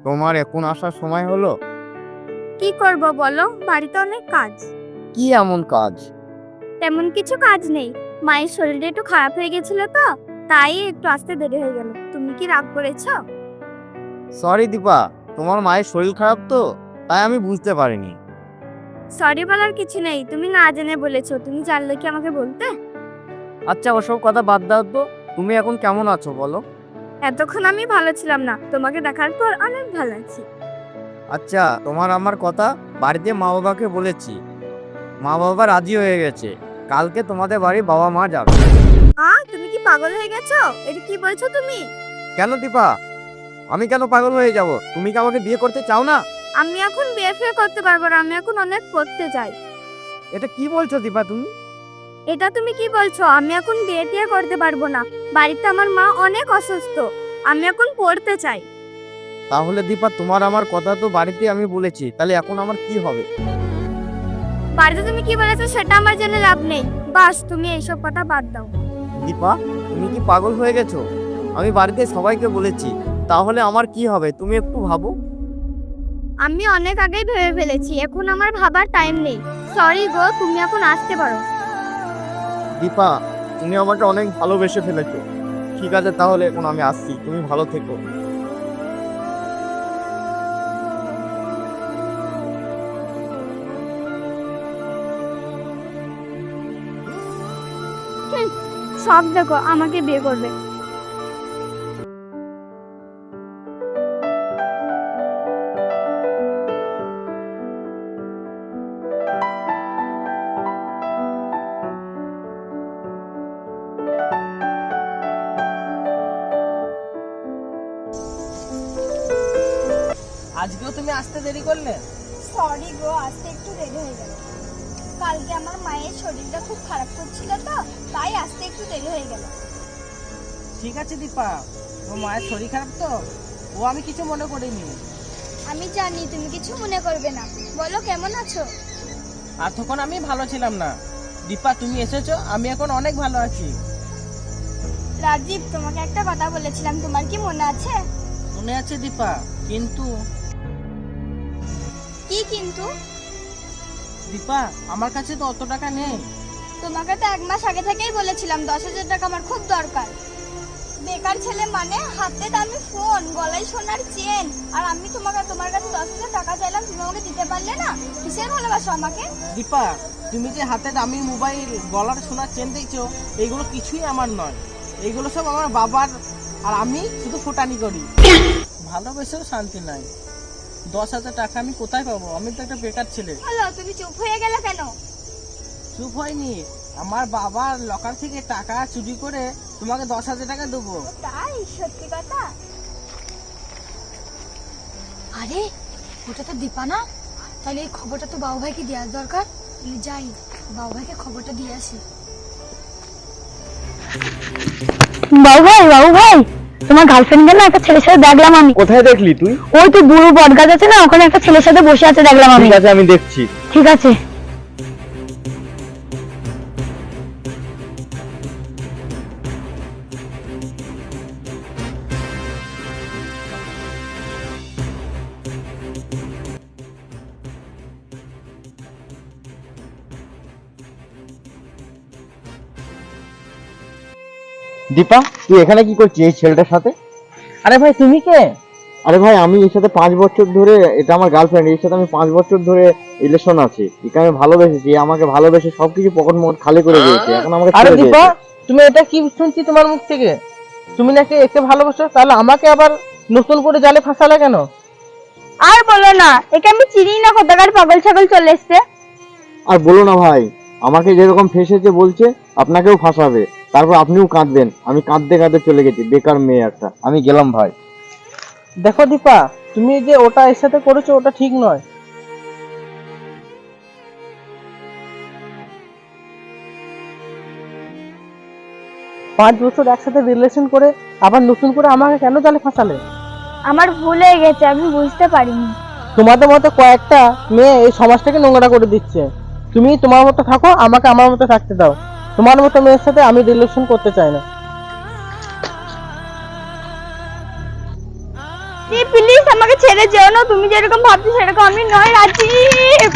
তোমার এখন আসার সময় হলো? কি করব বলো, বাড়িতে অনেক কাজ। কি এমন কাজ? তেমন কিছু কাজ নেই, মায়ের শরীরটা একটু খারাপ হয়ে গেছিল তো, তাই একটু আসতে দেরি হয়ে গেল। তুমি কি রাগ করেছো? সরি দীপা, তোমার মায়ের শরীর খারাপ তো, তাই আমি বুঝতে পারিনি। সরি বলার কিছু নেই, তুমি না জেনে বলেছো, তুমি জানলে কি আমাকে বলতে? আচ্ছা, ওসব কথা বাদ দাও তো। তুমি এখন কেমন আছো বলো? এতক্ষণ আমি ভালো ছিলাম না, তোমাকে দেখার পর অনেক ভালো আছি। আচ্ছা, তোমার আমার কথা বাড়িতে মা বাবাকে বলেছি। মা বাবা রাজি হয়ে গেছে, কালকে তোমাদের বাড়ি বাবা মা যাবে। তুমি কি পাগল হয়ে গেছো? এটা কি বলছো তুমি? কেন দীপা, আমি কেন পাগল হয়ে যাব? তুমি কি আমাকে বিয়ে করতে চাও না? আমি এখন বিয়ে ফিয়ে করতে পারবো না, আমি এখন অনেক পড়তে চাই। এটা কি বলছো দীপা তুমি? এটা তুমি কি বলছো? আমি এখন বিয়ে টিয়ে করতে পারবো না, বাড়িতে আমার মা অনেক অসুস্থ, আমি এখন পড়তে চাই। তাহলে দীপা, তোমার আমার কথা তো বাড়িতে আমি বলেছি, তাহলে এখন আমার কি হবে? বাড়িতে তুমি কি বলেছো সেটা আমার জেনে লাভ নেই, বাস তুমি এইসব কথা বাদ দাও। দীপা, তুমি কি পাগল হয়ে গেছো? আমি বাড়িতে সবাইকে বলেছি, তাহলে আমার কি হবে তুমি একটু ভাবো। আমি অনেক আগেই ভেবে ফেলেছি, এখন আমার ভাবার টাইম নেই। সরি গো, তুমি এখন আসতে পারো। দীপা, তুমি আমাকে অনেক ভালোবেসে ফেলেছো। ঠিক আছে, তাহলে এখন আমি আসছি, তুমি ভালো থেকো। সব দেখো আমাকে বিয়ে করবে। আজকেও তুমি আসতে দেরি করলে? সরি গো, আসতে একটু দেরি হয়ে গেল। কালকে আমার মায়ের শরীরটা খুব খারাপ করছিল তো, তাই আসতে একটু দেরি হয়ে গেল। ঠিক আছে দীপা, ও মায়ের শরীর খারাপ তো, ও আমি কিছু মনে করিনি। আমি জানি তুমি কিছু মনে করবে না, বলো কেমন আছো? আর তখন আমি ভালো ছিলাম না। দীপা, তুমি এসেছো, আমি এখন অনেক ভালো আছি। রাজীব, তোমাকে একটা কথা বলেছিলাম, তোমার কি মনে আছে? মনে আছে দীপা, কিন্তু কি কিন্তু? দীপা, আমার কাছে তো অত টাকা নেই। তোমাকে তো 1 মাস আগে থেকেই বলেছিলাম 10,000 টাকা আমার খুব দরকার। বেকার ছেলে মানে, হাতে দামি ফোন, গলায় সোনার চেন, আর আমি তোমার কাছে 10,000 টাকা চাইলাম, তুমি আমাকে দিতে পারলে না। কিসের ভালোবাসো আমাকে? দীপা, তুমি যে হাতে দামি মোবাইল, গলার সোনার চেন দেখছো, এইগুলো কিছুই আমার নয়। এইগুলো সব আমার বাবার, আর আমি শুধু ফুটানি করি। ভালোবেসেও শান্তি নাই। 10,000 টাকা আমি কোথায় পাবো? আমি তো একটা বেকার ছেলে। হ্যালো, তুমি চুপ হয়ে গেলে কেন? চুপ হয়নি, আমার বাবার লকার থেকে টাকা চুরি করে তোমাকে 10,000 টাকা দেবো। তাই? সত্যি কথা? আরে ওটা তো দীপা না, তাহলে এই খবরটা তো বাবু ভাইকে দেওয়ার দরকার। যাই বাবু ভাইকে খবরটা দিয়ে আসি। বাবু ভাই, তোমার গার্লফ্রেন্ড না একটা ছেলের সাথে দেখলাম আমি। কোথায় দেখলি তুই? ওই তো বুড়ো বট গাছ আছে না, ওখানে একটা ছেলের সাথে বসে আছে দেখলাম আমি। ঠিক আছে, আমি দেখছি। ঠিক আছে। দীপা, তুই এখানে কি করছিস এই ছেলেটার সাথে? আরে ভাই, তুমি কে? আরে ভাই, আমি এর সাথে 5 বছর ধরে, এটা আমার গার্লফ্রেন্ড, এর সাথে আমি 5 বছর ধরে রিলেশন আছে। একে আমি ভালোবেসেছি, আমাকে ভালোবেসে সবকিছু পকেট মকেট খালি করে দিয়েছে, এখন আমাকে আরে ছেড়ে দীপা, দিয়েছে। তুমি এটা কি শুনছি তোমার মুখ থেকে? তুমি নাকি একে ভালোবাসো, তাহলে আমাকে আবার নতুন করে জালে ফাঁসালে কেন? আর বলো না, একে আমি চিনি না, কোথাকার পাগল ছাগল চলে এসছে। আর বলো না ভাই, আমাকে যেরকম ফেসেছে বলছে আপনাকেও ফাঁসাবে, তারপর আপনিও কাঁদবেন। আমি কাঁদতে কাঁদতে চলে গেছি, বেকার মেয়ে একটা। আমি গেলাম ভাই। দেখো দীপা, তুমি যে ওটা এর সাথে করেছো, ওটা ঠিক নয়। পাঁচ বছর একসাথে রিলেশন করে আবার নতুন করে আমাকে কেন জালে ফাঁসালে? আমার ভুল হয়ে গেছে, আমি বুঝতে পারিনি। তোমাদের মতো কয়েকটা মেয়ে এই সমাজটাকে নোংরা করে দিচ্ছে। তুমি তোমার মতো থাকো, আমাকে আমার মতো থাকতে দাও। তোমার মতো মেয়ের সাথে আমি রিলেশন করতে চাই না। প্লিজ আমাকে ছেড়ে যেও না, তুমি যেরকম ভাবছো সেরকম আমি নয় রাজীব।